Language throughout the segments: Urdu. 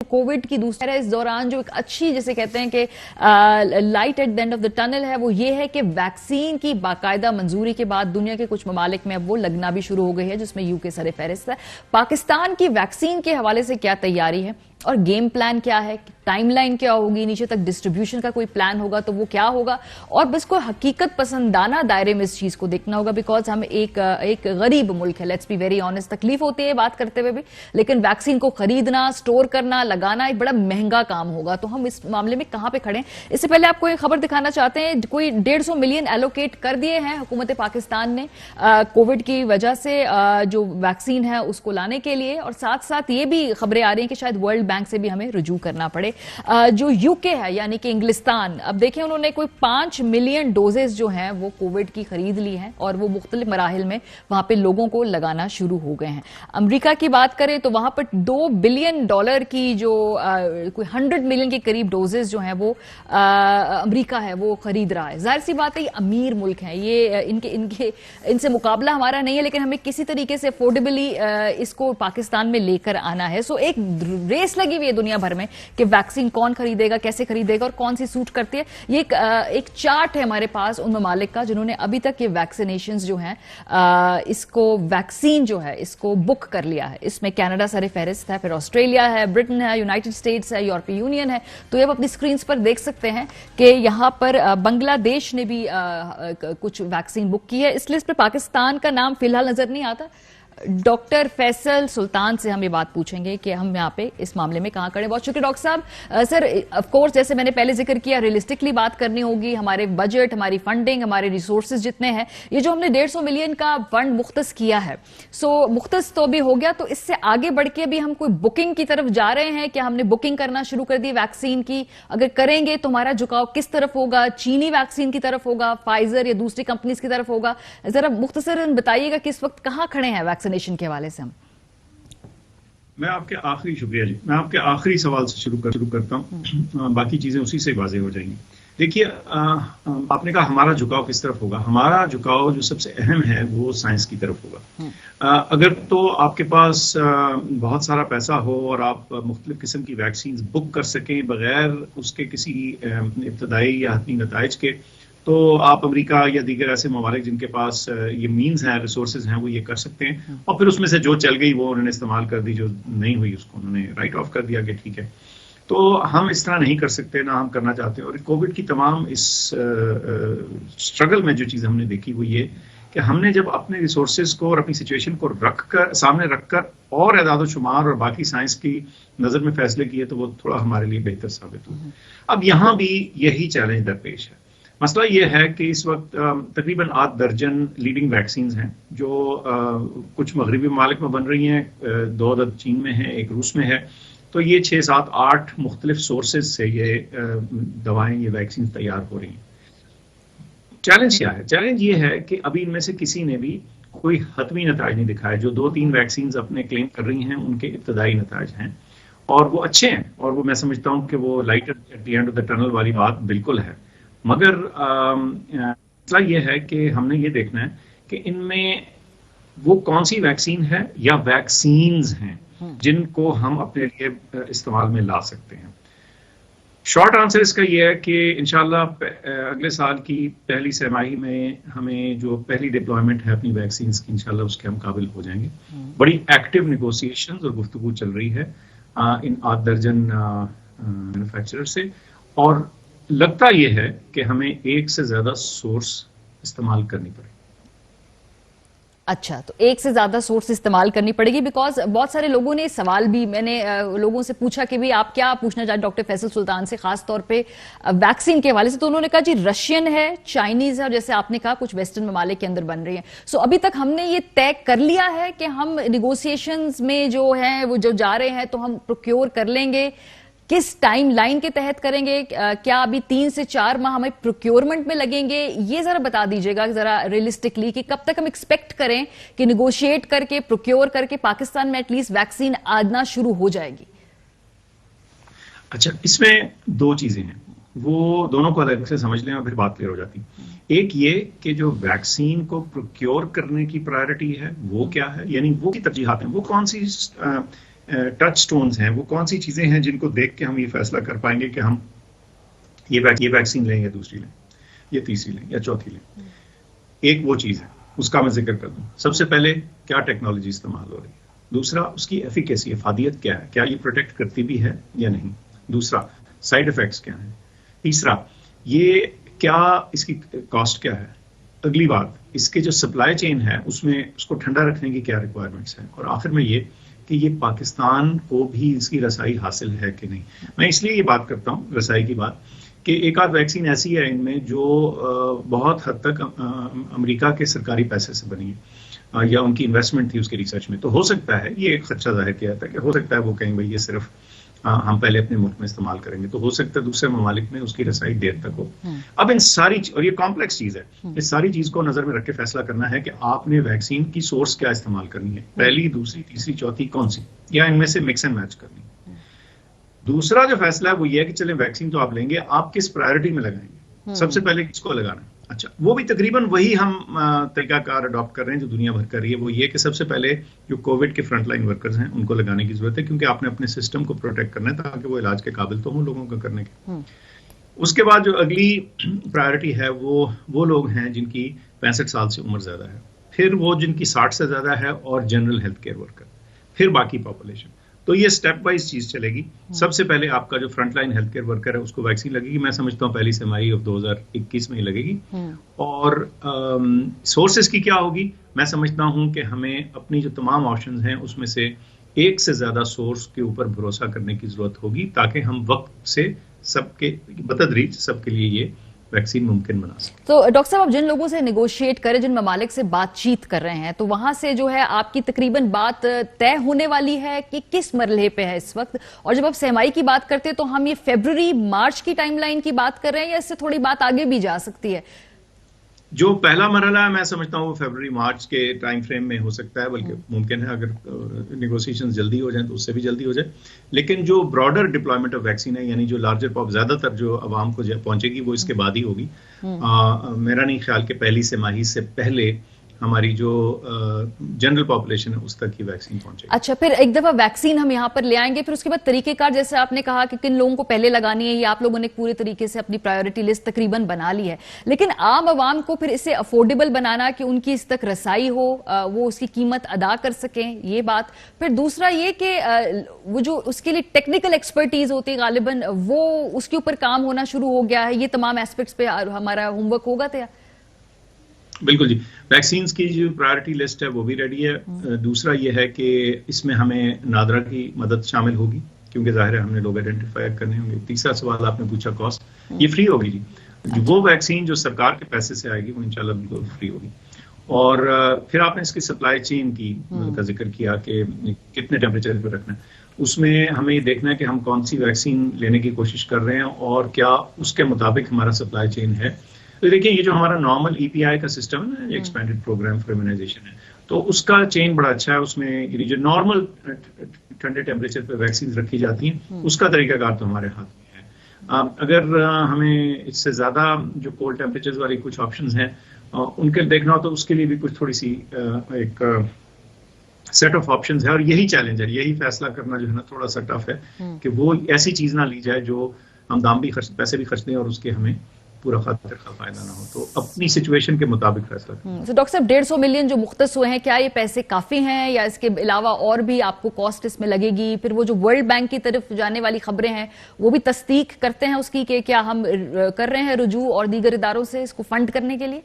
کووڈ کی دوسرا اس دوران جو ایک اچھی جسے کہتے ہیں کہ light at the end of the tunnel ہے وہ یہ ہے کہ ویکسین کی باقاعدہ منظوری کے بعد دنیا کے کچھ ممالک میں اب وہ لگنا بھی شروع ہو گئی ہے، جس میں یو کے سر فہرست ہے۔ پاکستان کی ویکسین کے حوالے سے کیا تیاری ہے اور گیم پلان کیا ہے، ٹائم لائن کیا ہوگی، نیچے تک ڈسٹریبیوشن کا کوئی پلان ہوگا تو وہ کیا ہوگا، اور بس کو حقیقت پسندانہ دائرے میں اس چیز کو دیکھنا ہوگا، بیکاز ہم ایک غریب ملک ہے، لیٹس بی ویری آنیسٹ، تکلیف ہوتی ہے بات کرتے ہوئے بھی، لیکن ویکسین کو خریدنا، سٹور کرنا، لگانا ایک بڑا مہنگا کام ہوگا، تو ہم اس معاملے میں کہاں پہ کھڑے ہیں۔ اس سے پہلے آپ کو ایک خبر دکھانا چاہتے ہیں، کوئی 150 ملین ایلوکیٹ کر دیے ہیں حکومت پاکستان نے کووڈ کی وجہ سے جو ویکسین ہے اس کو لانے کے لیے، اور ساتھ ساتھ یہ بھی خبریں آ رہی ہیں کہ شاید ورلڈ بینک سے بھی ہمیں رجوع کرنا پڑے۔ جو یو کے ہے یعنی کہ انگلستان، اب دیکھیں انہوں نے کوئی 5 ملین ڈوزز جو ہیں وہ کووڈ کی خرید لی ہیں اور وہ مختلف مراحل میں وہاں پہ لوگوں کو لگانا شروع ہو گئے ہیں۔ امریکہ کی بات کریں تو وہاں پر $2 بلین کی جو کوئی 100 ملین کے قریب ڈوزز جو ہیں وہ امریکہ ہے وہ خرید رہا ہے۔ ظاہر سی بات ہے یہ امیر ملک ہیں، یہ ان سے مقابلہ ہمارا نہیں ہے، لیکن ہمیں کسی طریقے سے افورڈیبلی اس کو پاکستان میں لے کر آنا ہے۔ سو ایک ریس لگی ہوئی ہے دنیا بھر میں کہ ویکسین کون خریدے گا، کیسے خریدے گا اور کون سی سوٹ کرتی ہے۔ یہ ایک چارٹ ہے ہمارے پاس ان ممالک کا جنہوں نے ابھی تک یہ ویکسینیشنز جو ہیں اس کو ویکسین جو ہے اس کو بک کر لیا ہے۔ اس میں کینیڈا سر فہرست ہے، پھر آسٹریلیا ہے، برٹن ہے، یونائٹڈ اسٹیٹس ہے، یورپی یونین ہے۔ تو یہ آپ اپنی سکرینز پر دیکھ سکتے ہیں کہ یہاں پر بنگلہ دیش نے بھی کچھ ویکسین بک کی ہے۔ اس لسٹ پہ پاکستان کا نام فی الحال نظر نہیں آتا۔ ڈاکٹر فیصل سلطان سے ہم یہ بات پوچھیں گے کہ ہم یہاں پہ اس معاملے میں کہاں کھڑے۔ بہت شکریہ ڈاکٹر صاحب۔ سر آف کورس جیسے میں نے پہلے ذکر کیا ریئلسٹکلی بات کرنی ہوگی، ہمارے بجٹ، ہماری فنڈنگ، ہمارے ریسورسز جتنے ہیں، یہ جو ہم نے 150 ملین کا فنڈ مختص کیا ہے، سو مختص تو بھی ہو گیا، تو اس سے آگے بڑھ کے بھی ہم کوئی بکنگ کی طرف جا رہے ہیں کہ ہم نے بکنگ کرنا شروع کر دی ویکسین کی؟ اگر کریں گے تو ہمارا جھکاؤ کس طرف ہوگا؟ چینی ویکسین کی طرف ہوگا، فائزر یا دوسری کمپنیز کی طرف ہوگا؟ ذرا مختصراً بتائیے گا کہ اس وقت کہاں کھڑے ہیں ویکسینیشن کے حوالے سے؟ میں آپ کے آخری سوال سے شروع کرتا ہوں، باقی چیزیں اسی سے واضح ہو جائیں گی۔ دیکھیے، آپ نے کہا ہمارا جھکاؤ کس طرف ہوگا۔ ہمارا جھکاؤ جو سب سے اہم ہے وہ سائنس کی طرف ہوگا۔ اگر تو آپ کے پاس بہت سارا پیسہ ہو اور آپ مختلف قسم کی ویکسینز بک کر سکیں بغیر اس کے کسی ابتدائی یا حتمی نتائج کے، تو آپ امریکہ یا دیگر ایسے ممالک جن کے پاس یہ مینز ہیں، ریسورسز ہیں، وہ یہ کر سکتے ہیں، اور پھر اس میں سے جو چل گئی وہ انہوں نے استعمال کر دی، جو نہیں ہوئی اس کو انہوں نے رائٹ آف کر دیا کہ ٹھیک ہے۔ تو ہم اس طرح نہیں کر سکتے، نہ ہم کرنا چاہتے ہیں۔ اور کووڈ کی تمام اس اسٹرگل میں جو چیز ہم نے دیکھی وہ یہ کہ ہم نے جب اپنے ریسورسز کو اور اپنی سچویشن کو سامنے رکھ کر اور اعداد و شمار اور باقی سائنس کی نظر میں فیصلے کیے تو وہ تھوڑا ہمارے لیے بہتر ثابت ہوا۔ اب یہاں بھی یہی چیلنج درپیش ہے۔ مسئلہ یہ ہے کہ اس وقت تقریباً 8 درجن لیڈنگ ویکسینز ہیں جو کچھ مغربی ممالک میں بن رہی ہیں، 2 عدد چین میں ہیں، 1 روس میں ہے۔ تو یہ 6، 7، 8 مختلف سورسز سے یہ دوائیں، یہ ویکسین تیار ہو رہی ہیں۔ چیلنج کیا ہے؟ چیلنج یہ ہے کہ ابھی ان میں سے کسی نے بھی کوئی حتمی نتائج نہیں دکھائے۔ جو 2-3 ویکسینز اپنے کلیم کر رہی ہیں ان کے ابتدائی نتائج ہیں اور وہ اچھے ہیں، اور وہ میں سمجھتا ہوں کہ وہ light at the end of the tunnel والی بات بالکل ہے۔ مگر مسئلہ یہ ہے کہ ہم نے یہ دیکھنا ہے کہ ان میں وہ کون سی ویکسین ہے یا ویکسینز ہیں جن کو ہم اپنے لیے استعمال میں لا سکتے ہیں۔ شارٹ آنسر اس کا یہ ہے کہ انشاءاللہ اگلے سال کی پہلی سہ ماہی میں ہمیں جو پہلی ڈپلائمنٹ ہے اپنی ویکسینز کی، انشاءاللہ اس کے ہم قابل ہو جائیں گے۔ بڑی ایکٹیو نیگوسیشنز اور گفتگو چل رہی ہے ان 8 درجن مینوفیکچرر سے، اور لگتا یہ ہے کہ ہمیں 1 سے زیادہ سورس استعمال کرنی پڑے۔ اچھا، تو 1 سے زیادہ سورس استعمال کرنی پڑے گی، بیکاز بہت سارے لوگوں نے سوال بھی، میں نے لوگوں سے پوچھا کہ بھی آپ کیا پوچھنا چاہتے ڈاکٹر فیصل سلطان سے خاص طور پہ ویکسین کے حوالے سے، تو انہوں نے کہا جی رشین ہے، چائنیز ہے، اور جیسے آپ نے کہا کچھ ویسٹرن ممالک کے اندر بن رہی ہیں۔ سو ابھی تک ہم نے یہ طے کر لیا ہے کہ ہم نیگوسیشنز میں جو ہیں وہ جو جا رہے ہیں تو ہم پروکیور کر لیں گے، کس ٹائم لائن کے تحت کریں گے؟ کیا ابھی 3 سے 4 ماہ ہمیں پروکیورمنٹ میں لگیں گے؟ یہ ذرا بتا دیجیے گا ذرا ریئلسٹکلی کہ کب تک ہم ایکسپیکٹ کریں کہ نیگوشیٹ کر کے پروکیور کر کے پاکستان میں ایٹ لیسٹ ویکسین آنا شروع ہو جائے گی؟ اچھا، اس میں 2 چیزیں ہیں، وہ دونوں کو الگ سے سمجھ لیں اور پھر بات کلیئر ہو جاتی۔ ایک یہ کہ جو ویکسین کو پروکیور کرنے کی پرائرٹی ہے وہ کیا ہے، یعنی وہ کی ترجیحات ہیں، وہ کون سی ٹچ سٹونز ہیں، وہ کون سی چیزیں ہیں جن کو دیکھ کے ہم یہ فیصلہ کر پائیں گے کہ ہم یہ ویکسین لیں یا دوسری لیں یا تیسری لیں یا چوتھی لیں. ایک وہ چیز ہے، اس کا میں ذکر کر دوں. سب سے پہلے کیا ٹیکنالوجی استعمال ہو رہی ہے، دوسرا اس کی ایفیکیسی، افادیت کیا ہے، کیا یہ پروٹیکٹ کرتی بھی ہے یا نہیں، دوسرا سائیڈ افیکٹس کیا ہیں، تیسرا یہ کیا اس کی کاسٹ کیا ہے، اگلی بات اس کے جو سپلائی چین ہے اس میں اس کو ٹھنڈا رکھنے کی کیا ریکوائرمنٹس ہیں، اور آخر میں یہ کہ یہ پاکستان کو بھی اس کی رسائی حاصل ہے کہ نہیں. میں اس لیے یہ بات کرتا ہوں رسائی کی بات کہ ایک آدھ ویکسین ایسی ہے ان میں جو بہت حد تک امریکہ کے سرکاری پیسے سے بنی ہے یا ان کی انویسٹمنٹ تھی اس کے ریسرچ میں. تو ہو سکتا ہے یہ ایک خدشہ ظاہر کیا تھا کہ ہو سکتا ہے وہ کہیں بھائی یہ صرف ہم پہلے اپنے ملک میں استعمال کریں گے، تو ہو سکتا ہے دوسرے ممالک میں اس کی رسائی دیر تک ہو. اب ان ساری اور یہ کمپلیکس چیز ہے، اس ساری چیز کو نظر میں رکھ کے فیصلہ کرنا ہے کہ آپ نے ویکسین کی سورس کیا استعمال کرنی ہے، پہلی، دوسری، تیسری، چوتھی کون سی، یا ان میں سے مکس اینڈ میچ کرنی ہے. دوسرا جو فیصلہ ہے وہ یہ ہے کہ چلیں ویکسین تو آپ لیں گے، آپ کس پرائرٹی میں لگائیں گے، سب سے پہلے کس کو لگانا ہے. اچھا، وہ بھی تقریباً وہی ہم طریقہ کار اڈاپٹ کر رہے ہیں جو دنیا بھر کر رہی ہے. وہ یہ کہ سب سے پہلے جو کووڈ کے فرنٹ لائن ورکرز ہیں ان کو لگانے کی ضرورت ہے، کیونکہ آپ نے اپنے سسٹم کو پروٹیکٹ کرنا ہے تاکہ وہ علاج کے قابل تو ہوں لوگوں کا کرنے کے. اس کے بعد جو اگلی پرائرٹی ہے وہ لوگ ہیں جن کی 65 سال سے عمر زیادہ ہے، پھر وہ جن کی 60 سے زیادہ ہے، اور جنرل ہیلتھ کیئر ورکر، پھر باقی پاپولیشن. تو یہ سٹیپ وائز چیز چلے گی. سب سے پہلے آپ کا جو front line health care worker ہے اس کو ویکسین لگے گی، میں سمجھتا ہوں پہلی سمائی 2021 میں ہی لگے گی. اور سورسز کی کیا ہوگی، میں سمجھتا ہوں کہ ہمیں اپنی جو تمام آپشنز ہیں اس میں سے ایک سے زیادہ سورس کے اوپر بھروسہ کرنے کی ضرورت ہوگی تاکہ ہم وقت سے سب کے بتدریج سب کے لیے یہ ویکسین ممکن بنا سکتے. تو ڈاکٹر صاحب، آپ جن لوگوں سے نیگوشیٹ کریں، جن ممالک سے بات چیت کر رہے ہیں، تو وہاں سے جو ہے آپ کی تقریباً بات طے ہونے والی ہے کہ کس مرحلے پہ ہے اس وقت؟ اور جب آپ سہمائی کی بات کرتے ہیں تو ہم یہ فیبروری مارچ کی ٹائم لائن کی بات کر رہے ہیں یا اس سے تھوڑی بات آگے بھی جا سکتی ہے؟ جو پہلا مرحلہ ہے میں سمجھتا ہوں وہ فیبروری مارچ کے ٹائم فریم میں ہو سکتا ہے، بلکہ ممکن ہے اگر نیگوسیشن جلدی ہو جائیں تو اس سے بھی جلدی ہو جائے. لیکن جو براڈر ڈپلائمنٹ آف ویکسین ہے، یعنی جو لارجر پاپ زیادہ تر جو عوام کو پہنچے گی، وہ اس کے بعد ہی ہوگی. میرا نہیں خیال کہ پہلی سماہی سے پہلے ہماری جو جنرل پاپولیشن ہے اس تک کی ویکسین پہنچے گی. اچھا، پھر ایک دفعہ ویکسین ہم یہاں پر لے آئیں گے، پھر اس کے بعد طریقہ کار جیسے آپ نے کہا کہ کن لوگوں کو پہلے لگانی ہے، یہ آپ لوگوں نے پورے طریقے سے اپنی پرائیورٹی لسٹ تقریباً بنا لی ہے. لیکن عام عوام کو پھر اسے افورڈیبل بنانا کہ ان کی اس تک رسائی ہو، وہ اس کی قیمت ادا کر سکیں، یہ بات. پھر دوسرا یہ کہ وہ جو اس کے لیے ٹیکنیکل ایکسپرٹیز ہوتی ہے غالباً وہ اس کے اوپر کام ہونا شروع ہو گیا ہے. یہ تمام ایسپیکٹس پہ ہمارا ہوم ورک ہوگا تھا. بالکل جی، ویکسینز کی جو پرائرٹی لسٹ ہے وہ بھی ریڈی ہے. دوسرا یہ ہے کہ اس میں ہمیں نادرا کی مدد شامل ہوگی کیونکہ ظاہر ہے ہم نے لوگ آئیڈینٹیفائی کرنے ہوں گے. تیسرا سوال آپ نے پوچھا کاسٹ، یہ فری ہوگی جی. وہ ویکسین جو سرکار کے پیسے سے آئے گی وہ انشاءاللہ بالکل فری ہوگی. اور پھر آپ نے اس کی سپلائی چین کی کا ذکر کیا کہ کتنے ٹیمپریچر پہ رکھنا ہے. اس میں ہمیں یہ دیکھنا ہے کہ ہم کون سی ویکسین لینے کی کوشش کر رہے ہیں اور کیا اس کے مطابق ہمارا سپلائی چین ہے. تو دیکھیں یہ جو ہمارا نارمل ای پی آئی کا سسٹم ہے نا، ایکسپینڈڈ پروگرام فار امیونائزیشن ہے، تو اس کا چین بڑا اچھا ہے. اس میں جو نارمل ٹھنڈے ٹیمپریچر پہ ویکسین رکھی جاتی ہیں اس کا طریقہ کار تو ہمارے ہاتھ میں ہے. اگر ہمیں اس سے زیادہ جو کولڈ ٹیمپریچر والی کچھ آپشنز ہیں ان کے دیکھنا ہو تو اس کے لیے بھی کچھ تھوڑی سی ایک سیٹ آف آپشنز ہے. اور یہی چیلنج ہے، یہی فیصلہ کرنا جو ہے نا تھوڑا سا ٹف ہے کہ وہ ایسی چیز نہ لی جائے جو ہم دام بھی پیسے بھی خرچ دیں اور اس کے ہمیں پورا خاطر کا فائدہ نہ ہو. تو اپنی سچویشن کے مطابق فیصلہ کریں. تو ڈاکٹر صاحب 150 ملین جو مختص ہوئے ہیں، کیا یہ پیسے کافی ہیں یا اس کے علاوہ اور بھی آپ کو کاسٹ اس میں لگے گی؟ پھر وہ جو ورلڈ بینک کی طرف جانے والی خبریں ہیں وہ بھی تصدیق کرتے ہیں اس کی کہ کیا ہم کر رہے ہیں رجوع اور دیگر اداروں سے اس کو فنڈ کرنے کے لیے؟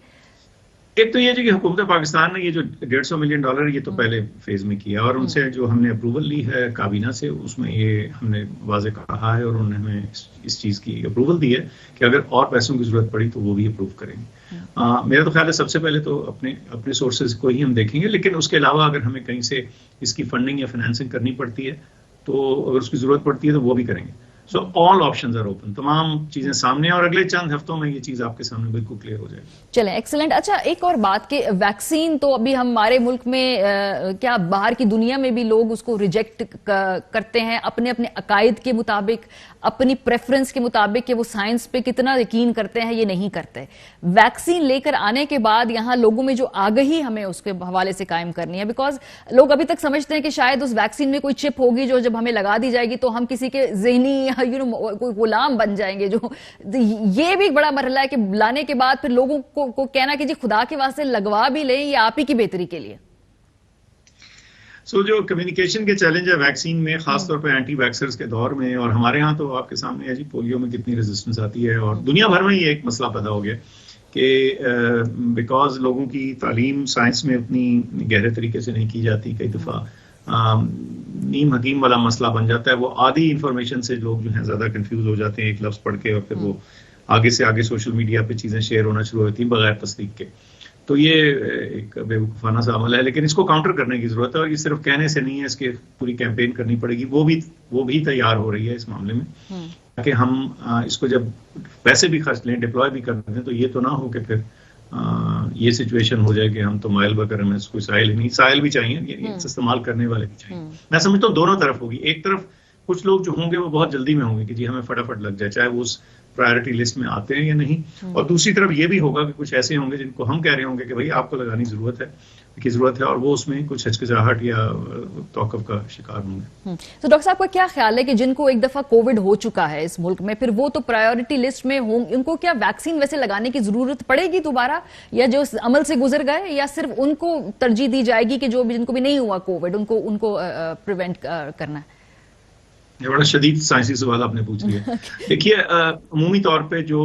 ایک تو یہ کہ حکومت پاکستان نے یہ جو $150 ملین یہ تو پہلے فیز میں کیا اور ان سے جو ہم نے اپروول لی ہے کابینہ سے اس میں یہ ہم نے واضح کہا ہے اور انہوں نے ہمیں اس چیز کی اپروول دی ہے کہ اگر اور پیسوں کی ضرورت پڑی تو وہ بھی اپروو کریں گے. میرا تو خیال ہے سب سے پہلے تو اپنے سورسز کو ہی ہم دیکھیں گے، لیکن اس کے علاوہ اگر ہمیں کہیں سے اس کی فنڈنگ یا فائنینسنگ کرنی پڑتی ہے تو اگر اس کی ضرورت پڑتی ہے تو وہ بھی کریں گے. سو آل آپشنز آر اوپن، تمام چیزیں سامنے ہیں اور اگلے چند ہفتوں میں یہ چیز آپ کے سامنے بالکل کلیئر ہو جائے گی. چلیں ایکسلنٹ. اچھا ایک اور بات کہ ویکسین تو ابھی ہمارے ملک میں کیا باہر کی دنیا میں بھی لوگ اس کو ریجیکٹ کرتے ہیں اپنے اپنے عقائد کے مطابق، اپنی پریفرنس کے مطابق کہ وہ سائنس پہ کتنا یقین کرتے ہیں یہ نہیں کرتے. ویکسین لے کر آنے کے بعد یہاں لوگوں میں جو آگہی ہمیں اس کے حوالے سے قائم کرنی ہے، بیکاز لوگ ابھی تک سمجھتے ہیں کہ شاید اس ویکسین میں کوئی چپ ہوگی جو جب ہمیں لگا دی جائے گی تو ہم کسی کے ذہنی کوئی غلام بن جائیں گے. جو یہ بھی ایک بڑا مرحلہ ہے کہ لانے کے بعد پھر لوگوں کو کہنا کہ جی خدا کے واسطے لگوا بھی لیں، یہ آپ ہی کی بہتری کے لیے. جو کمیونیکیشن کے چیلنج ہے ویکسین میں، خاص طور پہ اینٹی ویکسرز کے دور میں، اور ہمارے ہاں تو آپ کے سامنے ہے جی پولیو میں کتنی ریزسٹنس آتی ہے، اور دنیا بھر میں یہ ایک مسئلہ پیدا ہو گیا کہ بیکاز لوگوں کی تعلیم سائنس میں اتنی گہرے طریقے سے نہیں کی جاتی، کئی دفعہ نیم حکیم والا مسئلہ بن جاتا ہے. وہ آدھی انفارمیشن سے لوگ جو ہیں زیادہ کنفیوز ہو جاتے ہیں ایک لفظ پڑھ کے، اور پھر وہ آگے سے آگے سوشل میڈیا پہ چیزیں شیئر ہونا شروع ہوتی ہیں بغیر تصدیق کے. تو یہ ایک بے وقوفانہ سا عمل ہے، لیکن اس کو کاؤنٹر کرنے کی ضرورت ہے، اور یہ صرف کہنے سے نہیں ہے، اس کے پوری کیمپین کرنی پڑے گی. وہ بھی تیار ہو رہی ہے اس معاملے میں، تاکہ ہم اس کو جب پیسے بھی خرچ لیں، ڈپلوائے بھی کر دیں، تو یہ تو نہ ہو کہ پھر یہ سچویشن ہو جائے کہ ہم تو مائل وغیرہ میں کوئی سائل ہی نہیں، سائل بھی چاہیے، استعمال کرنے والے بھی چاہیے. میں سمجھتا ہوں دونوں طرف ہوگی. ایک طرف کچھ لوگ جو ہوں گے وہ بہت جلدی میں ہوں گے کہ جی ہمیں فٹافٹ لگ جائے، چاہے وہ اس پرائرٹی لسٹ میں آتے ہیں یا نہیں. اور دوسری طرف یہ بھی ہوگا کہ کچھ ایسے ہوں گے جن کو ہم کہہ رہے ہوں گے کہ بھائی آپ کو لگانی ضرورت ہے، اور وہ اس میں کچھ ہچکچاہٹ یا توقف کا شکار ہوں گے. تو ڈاکٹر صاحب کا کیا خیال ہے کہ جن کو ایک دفعہ کووڈ ہو چکا ہے اس ملک میں، پھر وہ تو پرائیورٹی لسٹ میں ہوں، ان کو کیا ویکسین ویسے لگانے کی ضرورت پڑے گی دوبارہ، یا جو اس عمل سے گزر گئے، یا صرف ان کو ترجیح دی جائے گی کہ جن کو بھی نہیں ہوا کووڈ ان کو پریونٹ کرنا ہے؟ یہ بڑا شدید سائنسی سوال آپ نے پوچھ لیا. دیکھیے عمومی طور پہ جو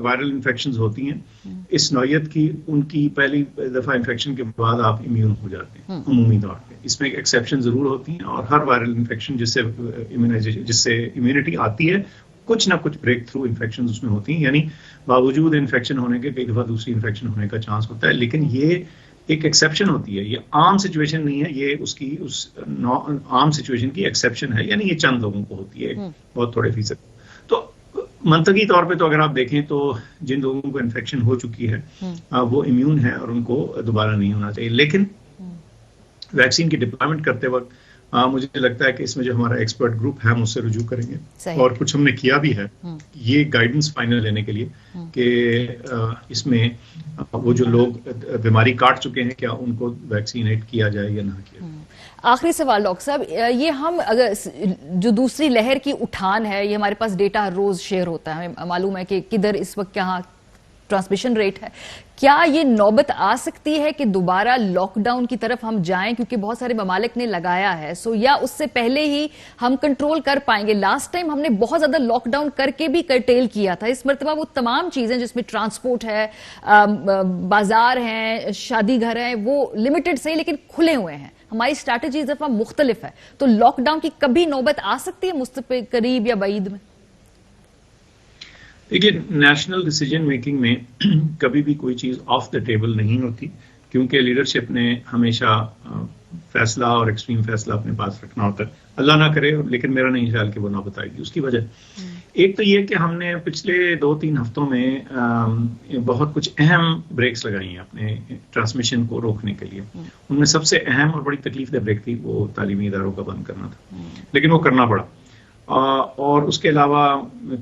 وائرل انفیکشنز ہوتی ہیں اس نوعیت کی، ان کی پہلی دفعہ انفیکشن کے بعد آپ امیون ہو جاتے ہیں عمومی طور پہ. اس میں ایک ایکسیپشن ضرور ہوتی ہیں، اور ہر وائرل انفیکشن جس سے امیونٹی آتی ہے، کچھ نہ کچھ بریک تھرو انفیکشن اس میں ہوتی ہیں، یعنی باوجود انفیکشن ہونے کے کئی دفعہ دوسری انفیکشن ہونے کا چانس ہوتا ہے. لیکن یہ ایک ایکسیپشن ہوتی ہے، یہ عام سچویشن نہیں ہے، یہ اس عام سچویشن کی ایکسیپشن ہے، یعنی یہ چند لوگوں کو ہوتی ہے، بہت تھوڑے فیصد. تو منطقی طور پہ تو اگر آپ دیکھیں تو جن لوگوں کو انفیکشن ہو چکی ہے وہ امیون ہے اور ان کو دوبارہ نہیں ہونا چاہیے. لیکن ویکسین کی ڈپلوائمنٹ کرتے وقت مجھے لگتا ہے کہ اس میں جو ہمارا ایکسپرٹ گروپ ہے ہم اس سے رجوع کریں گے، اور کچھ ہم نے کیا بھی ہے یہ گائیڈنس فائنل لینے کے لیے کہ اس میں وہ جو لوگ بیماری کاٹ چکے ہیں کیا ان کو ویکسینیٹ کیا جائے یا نہ کیا. آخری سوال ڈاکٹر صاحب، یہ ہم اگر جو دوسری لہر کی اٹھان ہے، یہ ہمارے پاس ڈیٹا ہر روز شیئر ہوتا ہے، ہمیں معلوم ہے کہ کدھر اس وقت کہاں ٹرانسمیشن ریٹ ہے. کیا یہ نوبت آ سکتی ہے کہ دوبارہ لاک ڈاؤن کی طرف ہم جائیں، کیونکہ بہت سارے ممالک نے لگایا ہے، یا اس سے پہلے ہی ہم کنٹرول کر پائیں گے؟ لاسٹ ٹائم ہم نے بہت زیادہ لاک ڈاؤن کر کے بھی کرٹیل کیا تھا، اس مرتبہ وہ تمام چیزیں جس میں ٹرانسپورٹ ہے، بازار ہیں، شادی گھر ہیں، وہ لمیٹڈ سے لیکن کھلے ہوئے ہیں. ہماری اسٹریٹجی اس دفعہ مختلف ہے، تو لاک ڈاؤن کی کبھی نوبت آ سکتی ہے مستقبل قریب یا بعید میں؟ دیکھیے نیشنل ڈیسیجن میکنگ میں کبھی بھی کوئی چیز آف دا ٹیبل نہیں ہوتی، کیونکہ لیڈرشپ نے ہمیشہ فیصلہ اور ایکسٹریم فیصلہ اپنے پاس رکھنا ہوتا ہے. اللہ نہ کرے، لیکن میرا نہیں خیال کہ وہ نہ بتائے گی. اس کی وجہ ایک تو یہ کہ ہم نے پچھلے 2-3 ہفتوں میں بہت کچھ اہم بریکس لگائی ہیں اپنے ٹرانسمیشن کو روکنے کے لیے. ان میں سب سے اہم اور بڑی تکلیف دہ بریک تھی وہ تعلیمی اداروں کا بند کرنا تھا، لیکن وہ کرنا پڑا. اور اس کے علاوہ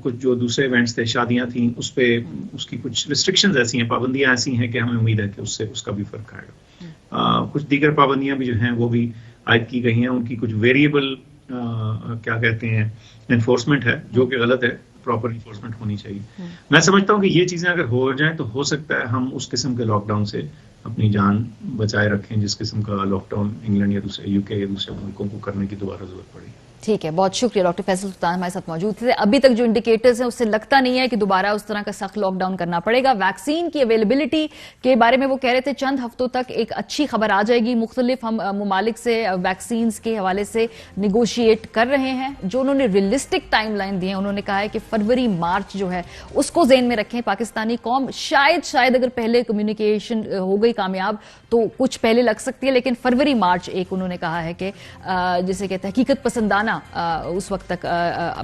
کچھ جو دوسرے ایونٹس تھے، شادیاں تھیں، اس پہ اس کی کچھ ریسٹرکشنز ایسی ہیں، پابندیاں ایسی ہیں کہ ہمیں امید ہے کہ اس کا بھی فرق آئے گا. کچھ دیگر پابندیاں بھی جو ہیں وہ بھی عائد کی گئی ہیں، ان کی کچھ ویریبل کیا کہتے ہیں انفورسمنٹ ہے، جو کہ غلط ہے. پراپر انفورسمنٹ ہونی چاہیے. میں سمجھتا ہوں کہ یہ چیزیں اگر ہو جائیں تو ہو سکتا ہے ہم اس قسم کے لاک ڈاؤن سے اپنی جان بچائے رکھیں جس قسم کا لاک ڈاؤن انگلینڈ یا دوسرے UK یا دوسرے ملکوں کو کرنے کی دوبارہ ضرورت پڑی. ٹھیک ہے، بہت شکریہ. ڈاکٹر فیصل سلطان ہمارے ساتھ موجود تھے. ابھی تک جو انڈیکیٹرز ہیں اس سے لگتا نہیں ہے کہ دوبارہ اس طرح کا سخت لاک ڈاؤن کرنا پڑے گا. ویکسین کی اویلیبلٹی کے بارے میں وہ کہہ رہے تھے چند ہفتوں تک ایک اچھی خبر آ جائے گی. مختلف ہم ممالک سے ویکسینز کے حوالے سے نیگوشیٹ کر رہے ہیں. جو انہوں نے ریئلسٹک ٹائم لائن دی ہے، انہوں نے کہا ہے کہ فروری مارچ جو ہے اس کو ذہن میں رکھیں. پاکستانی قوم شاید اگر پہلے کمیونیکیشن ہو گئی کامیاب تو کچھ پہلے لگ سکتی ہے، لیکن فروری مارچ ایک انہوں نے کہا ہے کہ جسے کہتے ہیں حقیقت پسندانہ کتنا اس وقت تک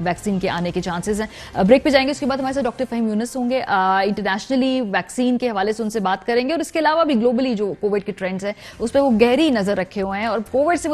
ویکسین کے آنے کے چانسز ہیں. بریک پہ جائیں گے, اس کے بعد ہمارے ساتھ ڈاکٹر فہیم یونس ہوں گے, انٹرنیشنلی ویکسین کے حوالے سے ان سے بات کریں گے, اور اس کے علاوہ بھی گلوبلی جو کووڈ کے ٹرینڈز ہیں اس پہ وہ گہری نظر رکھے ہوئے ہیں, اور کووڈ سے